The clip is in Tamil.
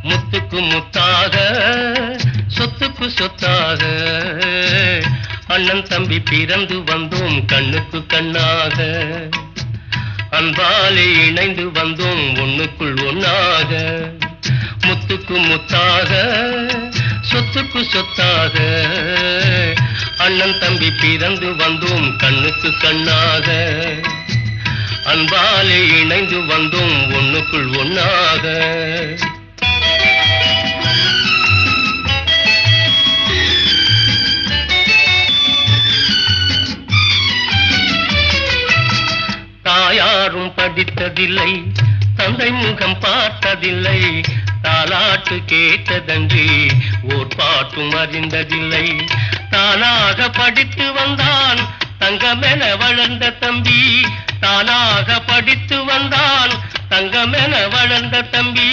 முத்துக்கு முத்தாக சொத்துக்கு சொத்தாக அண்ணன் தம்பி பிறந்து வந்தோம் கண்ணுக்கு கண்ணாக அன்பாலே இணைந்து வந்தோம் ஒண்ணுக்குள் ஒண்ணாக முத்துக்கு முத்தாக சொத்துக்கு சொத்தாக அண்ணன் தம்பி பிறந்து வந்தோம் கண்ணுக்கு கண்ணாக அன்பாலே இணைந்து வந்தோம் ஒண்ணுக்குள் ஒண்ணாக தாயாரும் படித்ததில்லை தந்தை முகம் பார்த்ததில்லை தாலாட்டு கேட்டதன்றி ஓர் பாட்டும் அறிந்ததில்லை தானாக படித்து வந்தான் தங்கமென வளர்ந்த தம்பி தானாக படித்து வந்தான் தங்கமென வளர்ந்த தம்பி